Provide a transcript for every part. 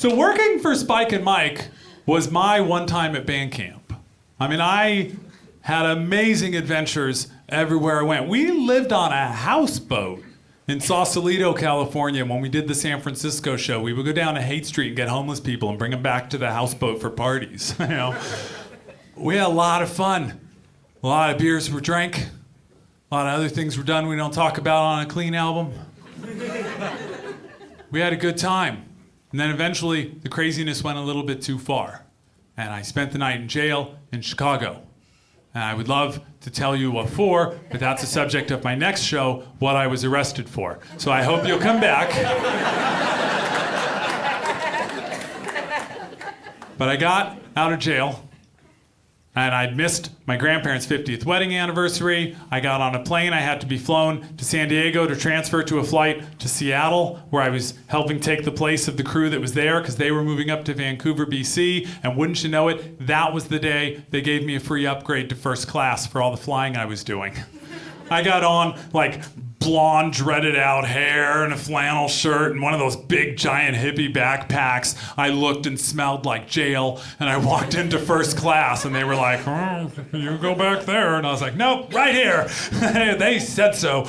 So working for Spike and Mike was my one time at band camp. I mean, I had amazing adventures everywhere I went. We lived on a houseboat in Sausalito, California. When we did the San Francisco show, we would go down to Haight Street and get homeless people and bring them back to the houseboat for parties. You know, we had a lot of fun. A lot of beers were drank. A lot of other things were done we don't talk about on a clean album. We had a good time. And then eventually, the craziness went a little bit too far. And I spent the night in jail in Chicago. And I would love to tell you what for, but that's the subject of my next show, what I was arrested for. So I hope you'll come back. But I got out of jail, and I'd missed my grandparents' 50th wedding anniversary. I got on a plane. I had to be flown to San Diego to transfer to a flight to Seattle, where I was helping take the place of the crew that was there because they were moving up to Vancouver, BC. And wouldn't you know it, that was the day they gave me a free upgrade to first class for all the flying I was doing. I got on like blonde, dreaded out hair and a flannel shirt and one of those big, giant hippie backpacks. I looked and smelled like jail, and I walked into first class, and they were like, oh, you go back there. And I was like, nope, right here. They said so.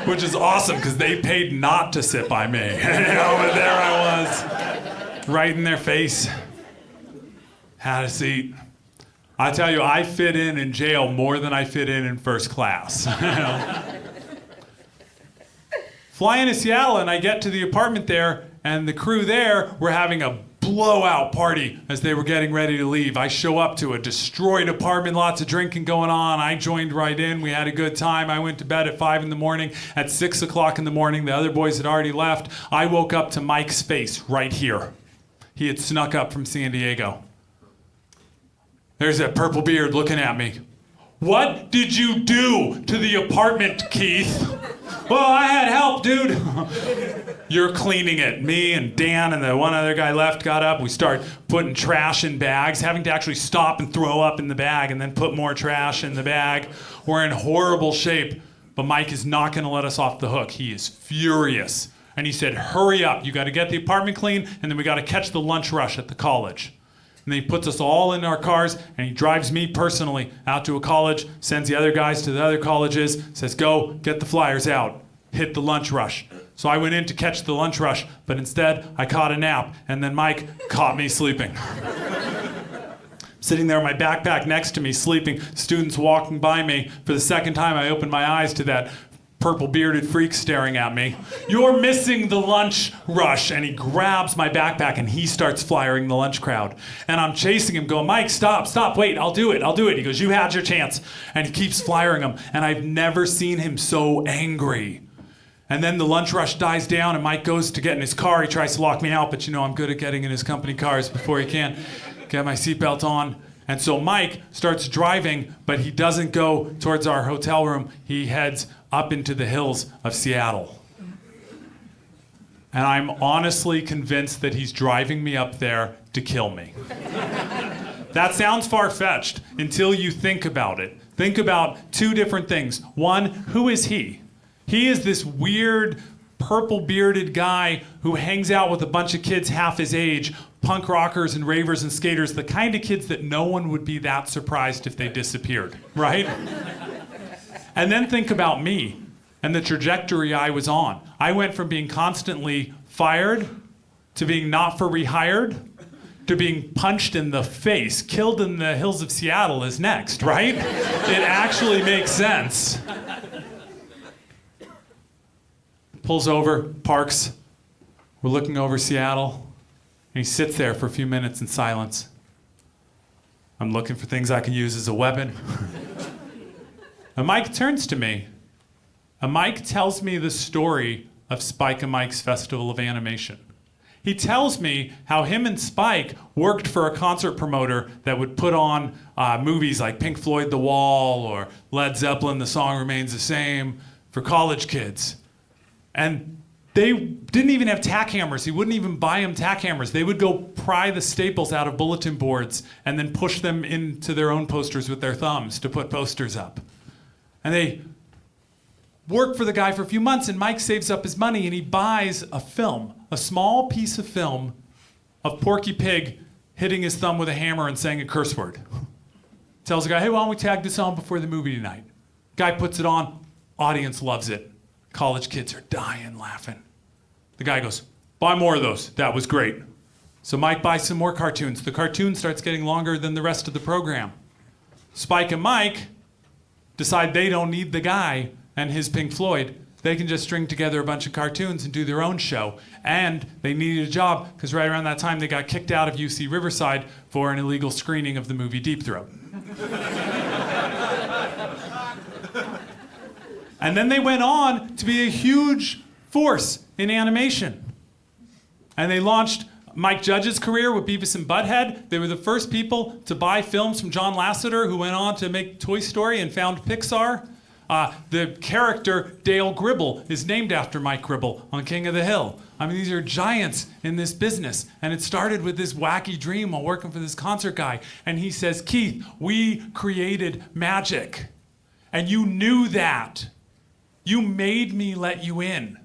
Which is awesome, because they paid not to sit by me. You know, but there I was, right in their face. Had a seat. I tell you, I fit in jail more than I fit in first class. You know? Fly into Seattle, and I get to the apartment there, and the crew there were having a blowout party as they were getting ready to leave. I show up to a destroyed apartment, lots of drinking going on. I joined right in. We had a good time. I went to bed at 5 in the morning. At 6 o'clock in the morning, the other boys had already left. I woke up to Mike's face right here. He had snuck up from San Diego. There's that purple beard looking at me. What did you do to the apartment, Keith? Well, I had help, dude. You're cleaning it. Me and Dan and the one other guy left got up. We started putting trash in bags, having to actually stop and throw up in the bag and then put more trash in the bag. We're in horrible shape, but Mike is not going to let us off the hook. He is furious. And he said, hurry up. You got to get the apartment clean, and then we got to catch the lunch rush at the college. And then he puts us all in our cars, and he drives me personally out to a college, sends the other guys to the other colleges, says, go, get the flyers out, hit the lunch rush. So I went in to catch the lunch rush, but instead I caught a nap, and then Mike caught me sleeping. Sitting there with my backpack next to me, sleeping, students walking by me. For the second time, I opened my eyes to that purple bearded freak staring at me. You're missing the lunch rush. And he grabs my backpack and he starts flyering the lunch crowd. And I'm chasing him going, Mike, stop, wait, I'll do it. He goes, you had your chance. And he keeps flyering him. And I've never seen him so angry. And then the lunch rush dies down and Mike goes to get in his car. He tries to lock me out, but you know I'm good at getting in his company cars before he can get my seatbelt on. And so Mike starts driving, but he doesn't go towards our hotel room. He heads up into the hills of Seattle. And I'm honestly convinced that he's driving me up there to kill me. That sounds far-fetched until you think about it. Think about two different things. One, who is he? He is this weird, purple-bearded guy who hangs out with a bunch of kids half his age, punk rockers and ravers and skaters, the kind of kids that no one would be that surprised if they disappeared, right? And then think about me and the trajectory I was on. I went from being constantly fired to being not for rehired to being punched in the face. Killed in the hills of Seattle is next, right? It actually makes sense. Pulls over, parks. We're looking over Seattle. And he sits there for a few minutes in silence. I'm looking for things I can use as a weapon. And Mike turns to me. And Mike tells me the story of Spike and Mike's Festival of Animation. He tells me how him and Spike worked for a concert promoter that would put on movies like Pink Floyd The Wall or Led Zeppelin The Song Remains the Same for college kids. And they didn't even have tack hammers. He wouldn't even buy them tack hammers. They would go pry the staples out of bulletin boards and then push them into their own posters with their thumbs to put posters up. And they work for the guy for a few months, and Mike saves up his money and he buys a film a small piece of film of Porky Pig hitting his thumb with a hammer and saying a curse word. Tells the guy, hey, why don't we tag this on before the movie tonight? Guy puts it on, audience loves it. College kids are dying laughing. The guy goes, buy more of those, that was great. So Mike buys some more cartoons. The cartoon starts getting longer than the rest of the program. Spike and Mike decide they don't need the guy and his Pink Floyd. They can just string together a bunch of cartoons and do their own show. And they needed a job because right around that time they got kicked out of UC Riverside for an illegal screening of the movie Deep Throat. And then they went on to be a huge force in animation. And they launched Mike Judge's career with Beavis and Butthead. They were the first people to buy films from John Lasseter, who went on to make Toy Story and found Pixar. The character Dale Gribble is named after Mike Gribble on King of the Hill. I mean, these are giants in this business. And it started with this wacky dream while working for this concert guy. And he says, Keith, we created magic. And you knew that. You made me let you in.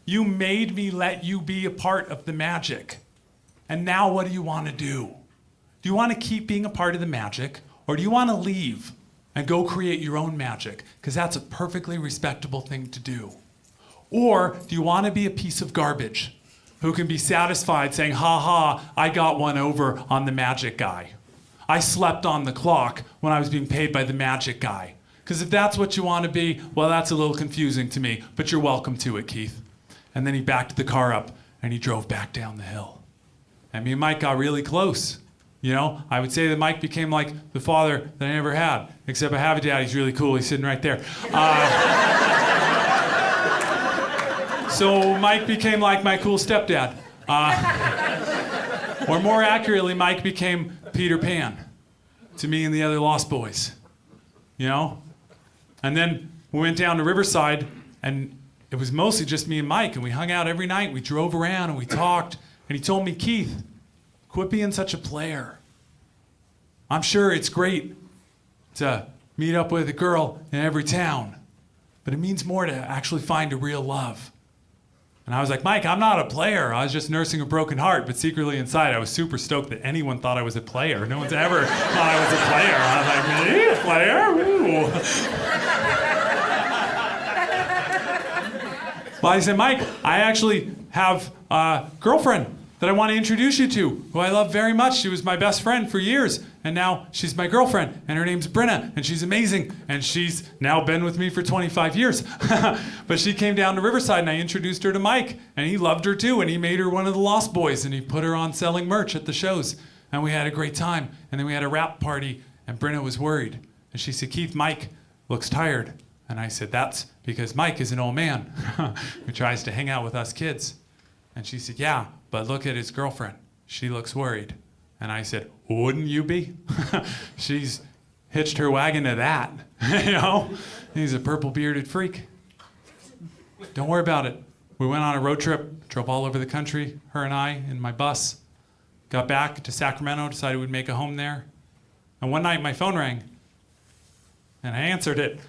You made me let you be a part of the magic. And now what do you want to do? Do you want to keep being a part of the magic? Or do you want to leave and go create your own magic? Because that's a perfectly respectable thing to do. Or do you want to be a piece of garbage who can be satisfied saying, ha ha, I got one over on the magic guy. I slept on the clock when I was being paid by the magic guy. Because if that's what you want to be, well, that's a little confusing to me, but you're welcome to it, Keith. And then he backed the car up and he drove back down the hill. And me and Mike got really close. You know, I would say that Mike became like the father that I never had, except I have a dad, he's really cool, he's sitting right there. So Mike became like my cool stepdad. Or more accurately, Mike became Peter Pan to me and the other Lost Boys. You know? And then we went down to Riverside, and it was mostly just me and Mike, and we hung out every night. We drove around and we talked, and he told me, Keith, quit being such a player. I'm sure it's great to meet up with a girl in every town, but it means more to actually find a real love. And I was like, Mike, I'm not a player. I was just nursing a broken heart, but secretly inside I was super stoked that anyone thought I was a player. No one's ever thought I was a player. I was like, me, a player? Ooh. Well, I said, Mike, I actually have a girlfriend that I want to introduce you to, who I love very much. She was my best friend for years, and now she's my girlfriend, and her name's Brenna, and she's amazing, and she's now been with me for 25 years. But she came down to Riverside, and I introduced her to Mike, and he loved her too, and he made her one of the Lost Boys, and he put her on selling merch at the shows, and we had a great time. And then we had a rap party, and Brenna was worried, and she said, Keith, Mike looks tired. And I said, that's because Mike is an old man who tries to hang out with us kids. And she said, yeah, but look at his girlfriend. She looks worried. And I said, wouldn't you be? She's hitched her wagon to that. You know? He's a purple-bearded freak. Don't worry about it. We went on a road trip, drove all over the country, her and I, in my bus. Got back to Sacramento, decided we'd make a home there. And one night my phone rang. And I answered it.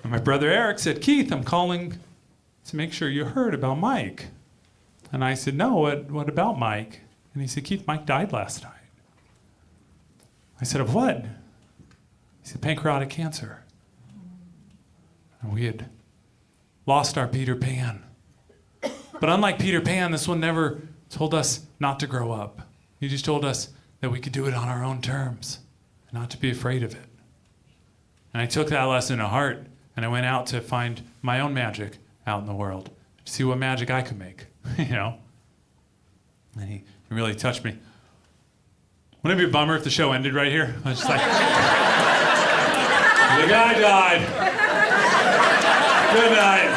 And my brother Eric said, Keith, I'm calling to make sure you heard about Mike. And I said, no, what about Mike? And he said, Keith, Mike died last night. I said, of what? He said, pancreatic cancer. And we had lost our Peter Pan. But unlike Peter Pan, this one never told us not to grow up. He just told us that we could do it on our own terms, and not to be afraid of it. And I took that lesson to heart, and I went out to find my own magic out in the world, to see what magic I could make. You know? And he really touched me. Wouldn't it be a bummer if the show ended right here? I was just like, the guy died. Good night.